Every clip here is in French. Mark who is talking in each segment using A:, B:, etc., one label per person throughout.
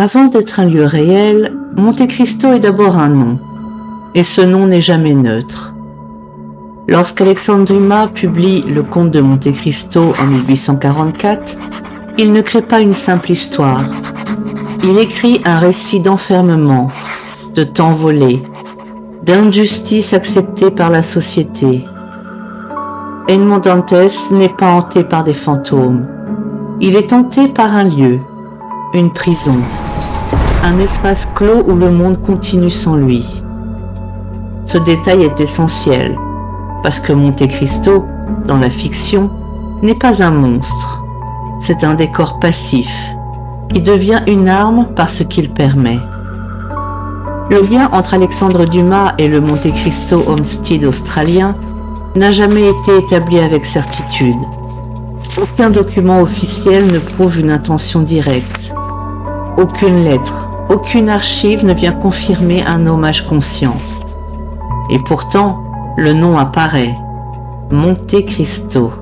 A: Avant d'être un lieu réel, Monte Cristo est d'abord un nom, et ce nom n'est jamais neutre. Lorsqu'Alexandre Dumas publie Le Comte de Monte Cristo en 1844, il ne crée pas une simple histoire. Il écrit un récit d'enfermement, de temps volé, d'injustice acceptée par la société. Edmond Dantès n'est pas hanté par des fantômes. Il est hanté par un lieu, une prison, un espace clos où le monde continue sans lui. Ce détail est essentiel, parce que Monte Cristo, dans la fiction, n'est pas un monstre. C'est un décor passif, qui devient une arme par ce qu'il permet. Le lien entre Alexandre Dumas et le Monte Cristo Homestead australien n'a jamais été établi avec certitude. Aucun document officiel ne prouve une intention directe. Aucune lettre, aucune archive ne vient confirmer un hommage conscient. Et pourtant, le nom apparaît, Monte Cristo.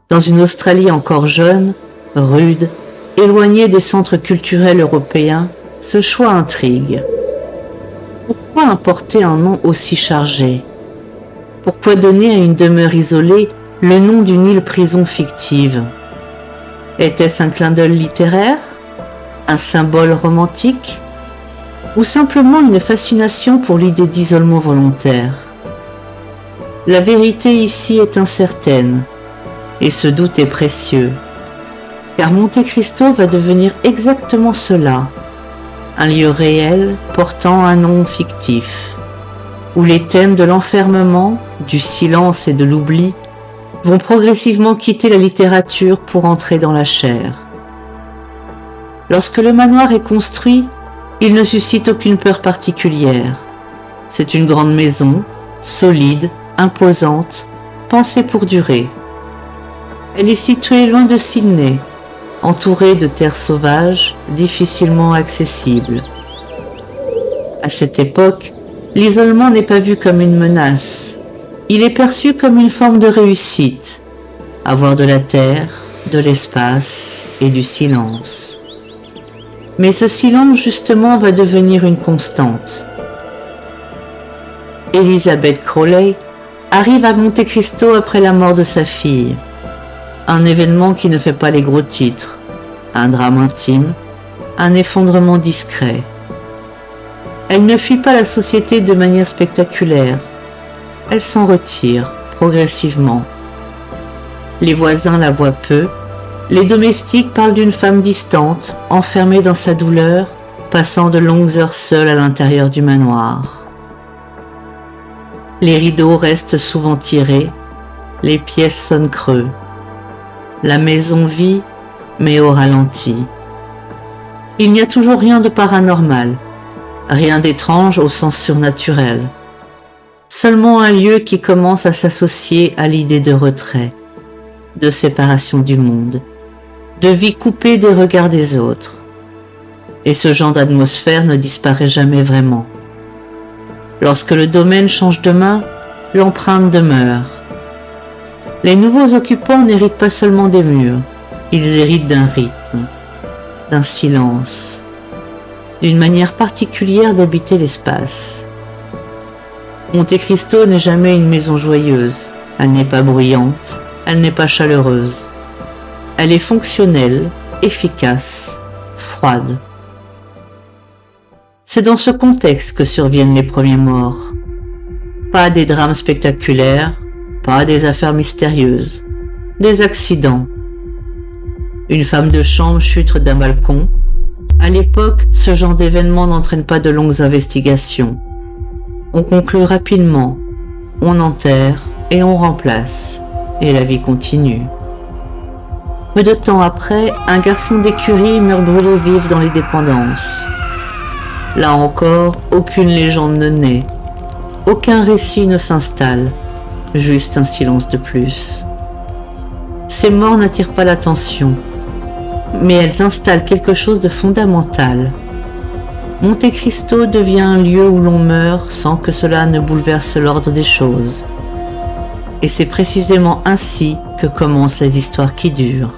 A: Dans une Australie encore jeune, rude, éloignée des centres culturels européens, ce choix intrigue. Pourquoi importer un nom aussi chargé? Pourquoi donner à une demeure isolée le nom d'une île-prison fictive? Était-ce un clin d'œil littéraire? Un symbole romantique? Ou simplement une fascination pour l'idée d'isolement volontaire? La vérité ici est incertaine, et ce doute est précieux, car Monte Cristo va devenir exactement cela, un lieu réel portant un nom fictif, où les thèmes de l'enfermement, du silence et de l'oubli vont progressivement quitter la littérature pour entrer dans la chair. Lorsque le manoir est construit, il ne suscite aucune peur particulière. C'est une grande maison, solide, imposante, pensée pour durer. Elle est située loin de Sydney, entourée de terres sauvages, difficilement accessibles. À cette époque, l'isolement n'est pas vu comme une menace. Il est perçu comme une forme de réussite, avoir de la terre, de l'espace et du silence. Mais ce silence, justement, va devenir une constante. Elizabeth Crawley arrive à Monte Cristo après la mort de sa fille. Un événement qui ne fait pas les gros titres, un drame intime, un effondrement discret. Elle ne fuit pas la société de manière spectaculaire. Elle s'en retire progressivement. Les voisins la voient peu. Les domestiques parlent d'une femme distante, enfermée dans sa douleur, passant de longues heures seule à l'intérieur du manoir. Les rideaux restent souvent tirés, les pièces sonnent creux. La maison vit, mais au ralenti. Il n'y a toujours rien de paranormal, rien d'étrange au sens surnaturel. Seulement un lieu qui commence à s'associer à l'idée de retrait, de séparation du monde, de vie coupée des regards des autres. Et ce genre d'atmosphère ne disparaît jamais vraiment. Lorsque le domaine change de main, l'empreinte demeure. Les nouveaux occupants n'héritent pas seulement des murs, ils héritent d'un rythme, d'un silence, d'une manière particulière d'habiter l'espace. Monte Cristo n'est jamais une maison joyeuse, elle n'est pas bruyante, elle n'est pas chaleureuse. Elle est fonctionnelle, efficace, froide. C'est dans ce contexte que surviennent les premiers morts. Pas des drames spectaculaires, pas des affaires mystérieuses, des accidents. Une femme de chambre chute d'un balcon. À l'époque, ce genre d'événement n'entraîne pas de longues investigations. On conclut rapidement, on enterre et on remplace, et la vie continue. Peu de temps après, un garçon d'écurie meurt brûlé vif dans les dépendances. Là encore, aucune légende ne naît, aucun récit ne s'installe, juste un silence de plus. Ces morts n'attirent pas l'attention, mais elles installent quelque chose de fondamental. Monte Cristo devient un lieu où l'on meurt sans que cela ne bouleverse l'ordre des choses. Et c'est précisément ainsi que commencent les histoires qui durent.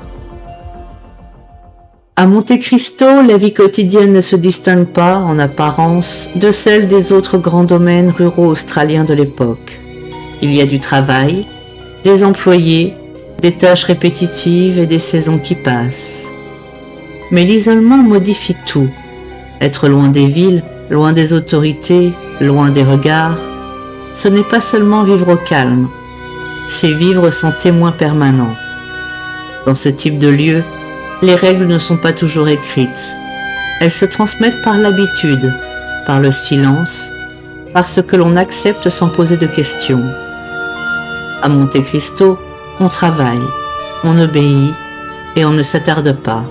A: À Monte Cristo, la vie quotidienne ne se distingue pas, en apparence, de celle des autres grands domaines ruraux australiens de l'époque. Il y a du travail, des employés, des tâches répétitives et des saisons qui passent. Mais l'isolement modifie tout. Être loin des villes, loin des autorités, loin des regards, ce n'est pas seulement vivre au calme, c'est vivre sans témoin permanent. Dans ce type de lieu, les règles ne sont pas toujours écrites. Elles se transmettent par l'habitude, par le silence, par ce que l'on accepte sans poser de questions. À Monte Cristo, on travaille, on obéit et on ne s'attarde pas.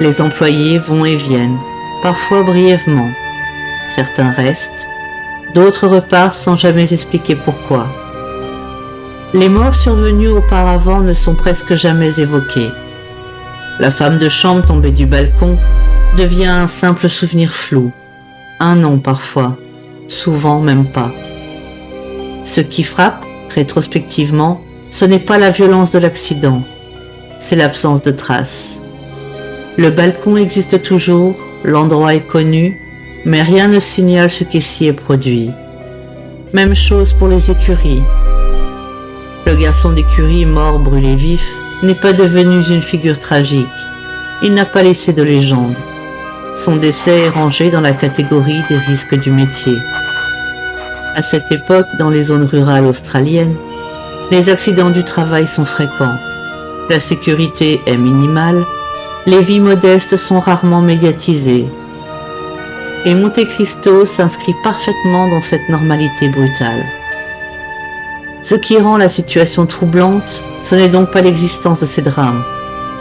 A: Les employés vont et viennent, parfois brièvement. Certains restent, d'autres repartent sans jamais expliquer pourquoi. Les morts survenues auparavant ne sont presque jamais évoquées. La femme de chambre tombée du balcon devient un simple souvenir flou, un nom parfois, souvent même pas. Ce qui frappe, rétrospectivement, ce n'est pas la violence de l'accident, c'est l'absence de traces. Le balcon existe toujours, l'endroit est connu, mais rien ne signale ce qui s'y est produit. Même chose pour les écuries. Le garçon d'écurie mort brûlé vif n'est pas devenu une figure tragique. Il n'a pas laissé de légende. Son décès est rangé dans la catégorie des risques du métier. À cette époque, dans les zones rurales australiennes, les accidents du travail sont fréquents. La sécurité est minimale, les vies modestes sont rarement médiatisées. Et Monte Cristo s'inscrit parfaitement dans cette normalité brutale. Ce qui rend la situation troublante, ce n'est donc pas l'existence de ces drames,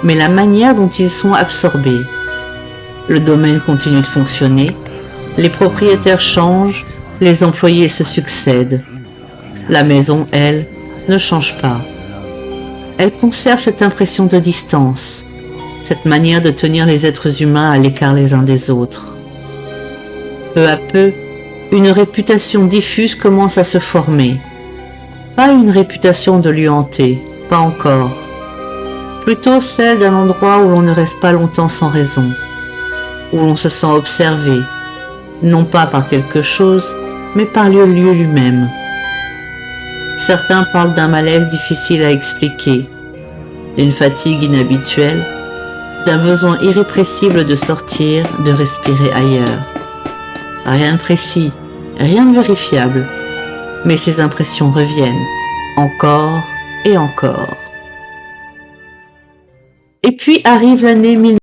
A: mais la manière dont ils sont absorbés. Le domaine continue de fonctionner, les propriétaires changent, les employés se succèdent. La maison, elle, ne change pas. Elle conserve cette impression de distance, cette manière de tenir les êtres humains à l'écart les uns des autres. Peu à peu, une réputation diffuse commence à se former. Pas une réputation de lieu hanté, pas encore. Plutôt celle d'un endroit où l'on ne reste pas longtemps sans raison, où l'on se sent observé, non pas par quelque chose, mais par le lieu lui-même. Certains parlent d'un malaise difficile à expliquer, d'une fatigue inhabituelle, d'un besoin irrépressible de sortir, de respirer ailleurs. Rien de précis, rien de vérifiable, mais ces impressions reviennent, encore et encore. Et puis arrive l'année 1900.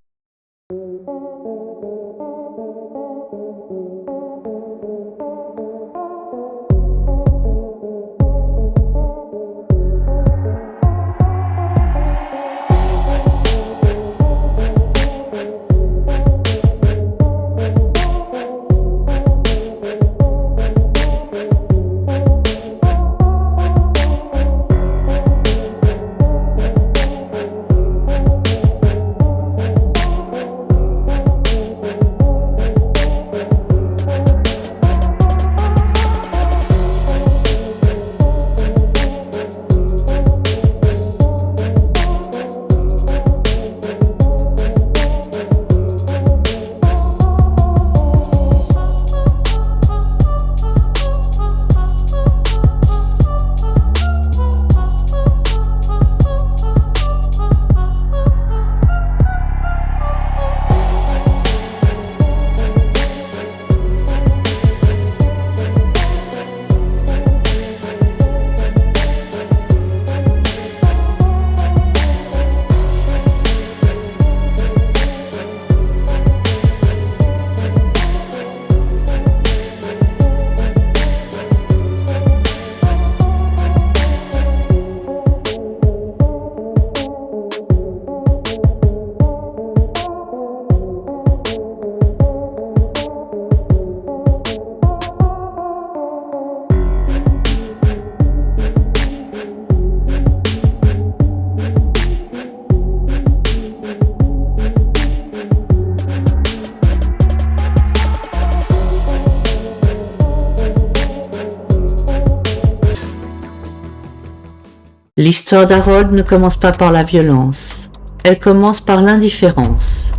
A: L'histoire d'Harold ne commence pas par la violence. Elle commence par l'indifférence.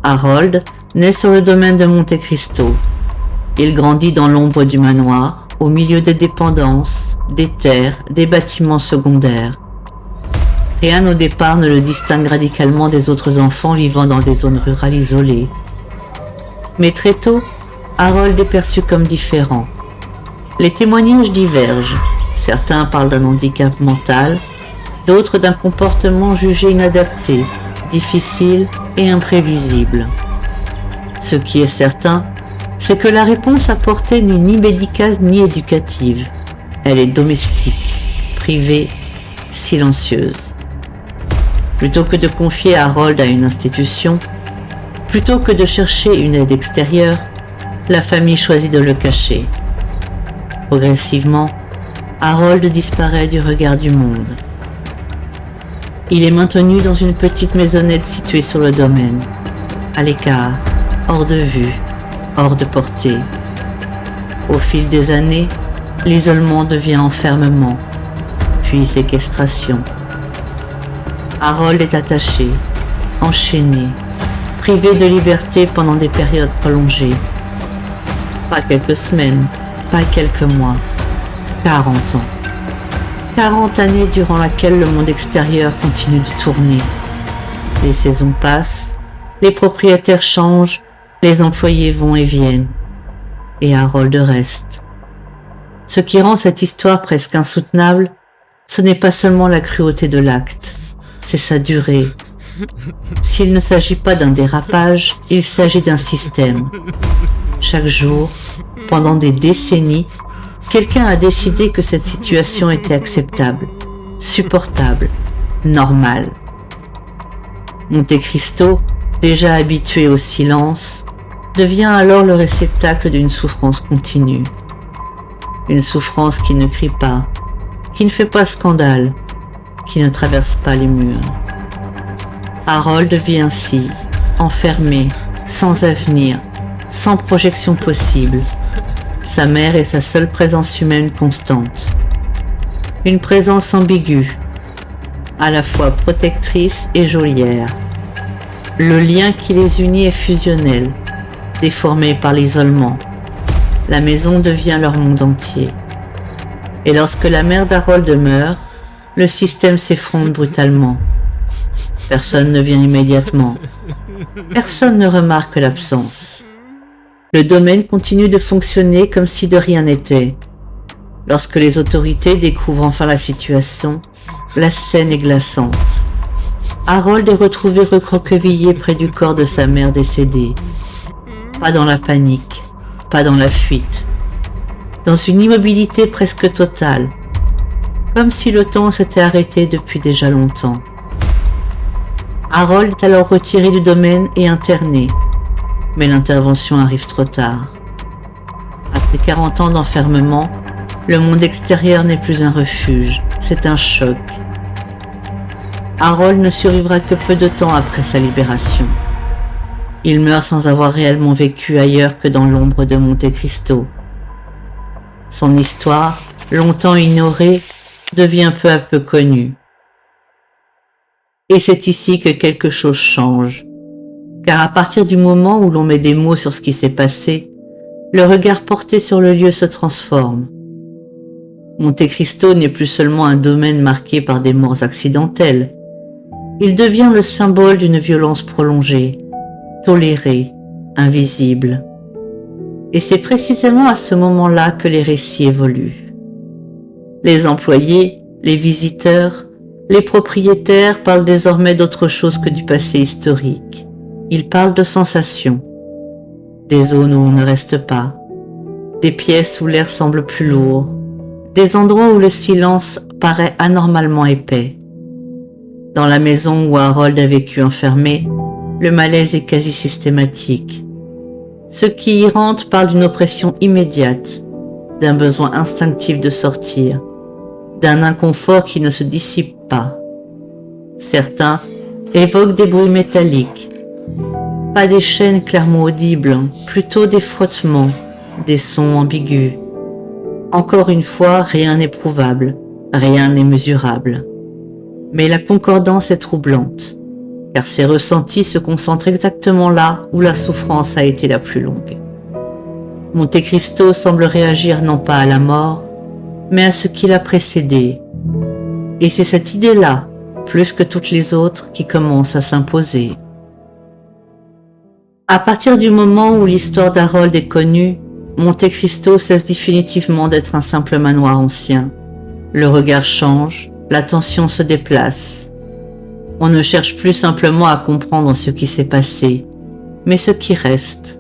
A: Harold naît sur le domaine de Monte Cristo. Il grandit dans l'ombre du manoir, au milieu des dépendances, des terres, des bâtiments secondaires. Rien au départ ne le distingue radicalement des autres enfants vivant dans des zones rurales isolées. Mais très tôt, Harold est perçu comme différent. Les témoignages divergent. Certains parlent d'un handicap mental, d'autres d'un comportement jugé inadapté, difficile et imprévisible. Ce qui est certain, c'est que la réponse apportée n'est ni médicale ni éducative. Elle est domestique, privée, silencieuse. Plutôt que de confier Harold à une institution, plutôt que de chercher une aide extérieure, la famille choisit de le cacher. Progressivement, Harold disparaît du regard du monde. Il est maintenu dans une petite maisonnette située sur le domaine, à l'écart, hors de vue, hors de portée. Au fil des années, l'isolement devient enfermement, puis séquestration. Harold est attaché, enchaîné, privé de liberté pendant des périodes prolongées. Pas quelques semaines, pas quelques mois, 40 ans. 40 années durant lesquelles le monde extérieur continue de tourner. Les saisons passent, les propriétaires changent, les employés vont et viennent. Et Harold reste. Ce qui rend cette histoire presque insoutenable, ce n'est pas seulement la cruauté de l'acte, c'est sa durée. S'il ne s'agit pas d'un dérapage, il s'agit d'un système. Chaque jour, pendant des décennies, quelqu'un a décidé que cette situation était acceptable, supportable, normale. Monte Cristo, déjà habitué au silence, devient alors le réceptacle d'une souffrance continue. Une souffrance qui ne crie pas, qui ne fait pas scandale, qui ne traverse pas les murs. Harold vit ainsi, enfermé, sans avenir, sans projection possible. Sa mère est sa seule présence humaine constante. Une présence ambiguë, à la fois protectrice et geôlière. Le lien qui les unit est fusionnel, déformé par l'isolement. La maison devient leur monde entier. Et lorsque la mère d'Harold meurt, le système s'effondre brutalement. Personne ne vient immédiatement. Personne ne remarque l'absence. Le domaine continue de fonctionner comme si de rien n'était. Lorsque les autorités découvrent enfin la situation, la scène est glaçante. Harold est retrouvé recroquevillé près du corps de sa mère décédée. Pas dans la panique, pas dans la fuite. Dans une immobilité presque totale, comme si le temps s'était arrêté depuis déjà longtemps. Harold est alors retiré du domaine et interné, mais l'intervention arrive trop tard. Après 40 ans d'enfermement, le monde extérieur n'est plus un refuge, c'est un choc. Harold ne survivra que peu de temps après sa libération. Il meurt sans avoir réellement vécu ailleurs que dans l'ombre de Monte Cristo. Son histoire, longtemps ignorée, devient peu à peu connue. Et c'est ici que quelque chose change. Car à partir du moment où l'on met des mots sur ce qui s'est passé, le regard porté sur le lieu se transforme. Monte Cristo n'est plus seulement un domaine marqué par des morts accidentelles. Il devient le symbole d'une violence prolongée, tolérée, invisible. Et c'est précisément à ce moment-là que les récits évoluent. Les employés, les visiteurs, les propriétaires parlent désormais d'autre chose que du passé historique. Ils parlent de sensations, des zones où on ne reste pas, des pièces où l'air semble plus lourd, des endroits où le silence paraît anormalement épais. Dans la maison où Harold a vécu enfermé, le malaise est quasi systématique. Ceux qui y rentrent parlent d'une oppression immédiate, d'un besoin instinctif de sortir, d'un inconfort qui ne se dissipe pas. Certains évoquent des bruits métalliques, pas des chaînes clairement audibles, plutôt des frottements, des sons ambigus. Encore une fois, rien n'est prouvable, rien n'est mesurable. Mais la concordance est troublante. car ses ressentis se concentrent exactement là où la souffrance a été la plus longue. Monte Cristo semble réagir non pas à la mort, mais à ce qui l'a précédé. Et c'est cette idée-là, plus que toutes les autres, qui commence à s'imposer. À partir du moment où l'histoire d'Harold est connue, Monte Cristo cesse définitivement d'être un simple manoir ancien. Le regard change, l'attention se déplace. On ne cherche plus simplement à comprendre ce qui s'est passé, mais ce qui reste.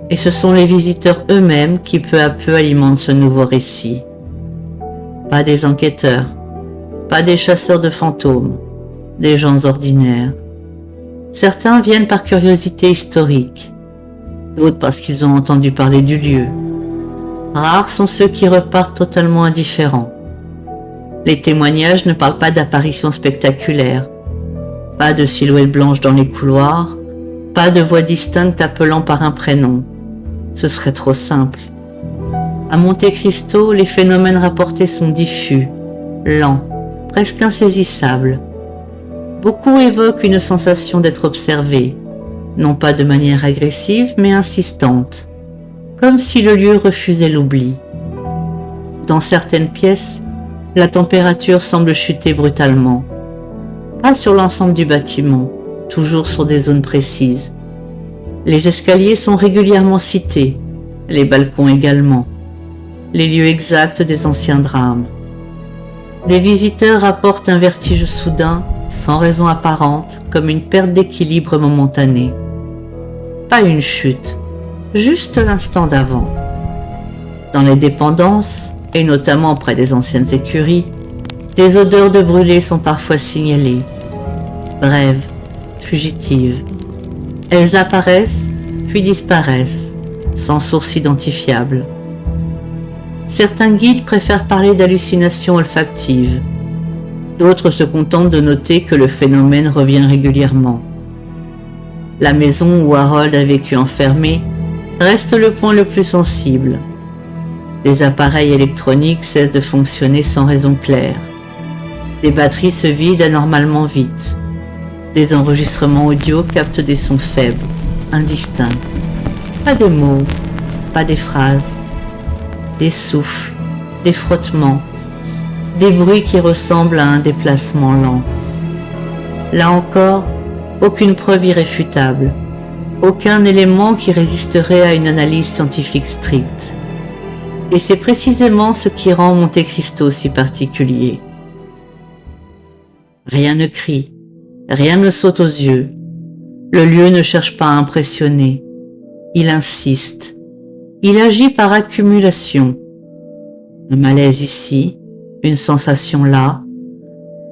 A: Et ce sont les visiteurs eux-mêmes qui peu à peu alimentent ce nouveau récit. Pas des enquêteurs, pas des chasseurs de fantômes, des gens ordinaires. Certains viennent par curiosité historique, d'autres parce qu'ils ont entendu parler du lieu. Rares sont ceux qui repartent totalement indifférents. Les témoignages ne parlent pas d'apparitions spectaculaires, pas de silhouettes blanches dans les couloirs, pas de voix distinctes appelant par un prénom. Ce serait trop simple. À Monte Cristo, les phénomènes rapportés sont diffus, lents, presque insaisissables. Beaucoup évoquent une sensation d'être observé, non pas de manière agressive, mais insistante, comme si le lieu refusait l'oubli. Dans certaines pièces, la température semble chuter brutalement. Pas sur l'ensemble du bâtiment, toujours sur des zones précises. Les escaliers sont régulièrement cités, les balcons également, les lieux exacts des anciens drames. Des visiteurs rapportent un vertige soudain, sans raison apparente, comme une perte d'équilibre momentanée. Pas une chute, juste l'instant d'avant. Dans les dépendances, et notamment près des anciennes écuries, des odeurs de brûlés sont parfois signalées. Brèves, fugitives. Elles apparaissent, puis disparaissent, sans source identifiable. Certains guides préfèrent parler d'hallucinations olfactives. D'autres se contentent de noter que le phénomène revient régulièrement. La maison où Harold a vécu enfermé reste le point le plus sensible. Les appareils électroniques cessent de fonctionner sans raison claire. Les batteries se vident anormalement vite. Des enregistrements audio captent des sons faibles, indistincts. Pas des mots, pas des phrases. Des souffles, des frottements, des bruits qui ressemblent à un déplacement lent. Là encore, aucune preuve irréfutable, aucun élément qui résisterait à une analyse scientifique stricte. Et c'est précisément ce qui rend Monte Cristo si particulier. Rien ne crie, rien ne saute aux yeux. Le lieu ne cherche pas à impressionner. Il insiste. Il agit par accumulation. Un malaise ici, une sensation là,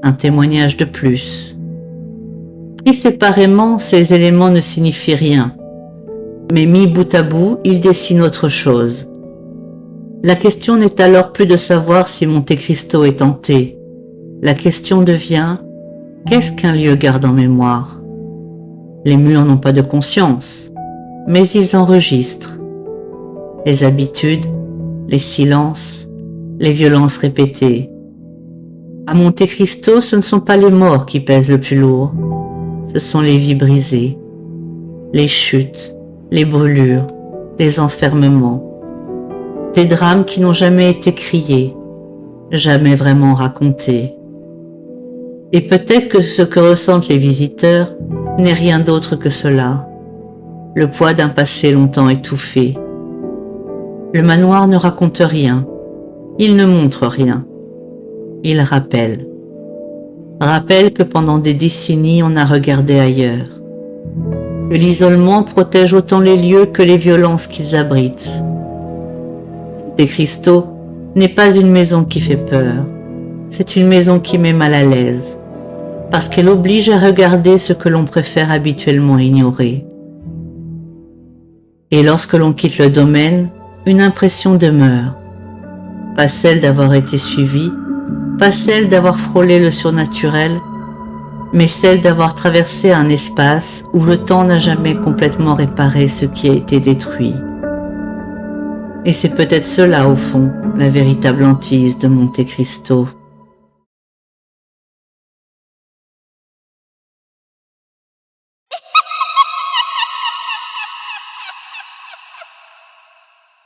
A: un témoignage de plus. Pris séparément, ces éléments ne signifient rien. Mais mis bout à bout, ils dessinent autre chose. La question n'est alors plus de savoir si Monte Cristo est hanté. La question devient, qu'est-ce qu'un lieu garde en mémoire? Les murs n'ont pas de conscience, mais ils enregistrent. Les habitudes, les silences, les violences répétées. À Monte Cristo, ce ne sont pas les morts qui pèsent le plus lourd, ce sont les vies brisées, les chutes, les brûlures, les enfermements. Des drames qui n'ont jamais été criés, jamais vraiment racontés. Et peut-être que ce que ressentent les visiteurs n'est rien d'autre que cela, le poids d'un passé longtemps étouffé. Le manoir ne raconte rien, il ne montre rien, il rappelle. Rappelle que pendant des décennies on a regardé ailleurs, que l'isolement protège autant les lieux que les violences qu'ils abritent. Monte Cristo n'est pas une maison qui fait peur, c'est une maison qui met mal à l'aise, parce qu'elle oblige à regarder ce que l'on préfère habituellement ignorer. Et lorsque l'on quitte le domaine, une impression demeure, pas celle d'avoir été suivi, pas celle d'avoir frôlé le surnaturel, mais celle d'avoir traversé un espace où le temps n'a jamais complètement réparé ce qui a été détruit. Et c'est peut-être cela, au fond, la véritable hantise de Monte Cristo.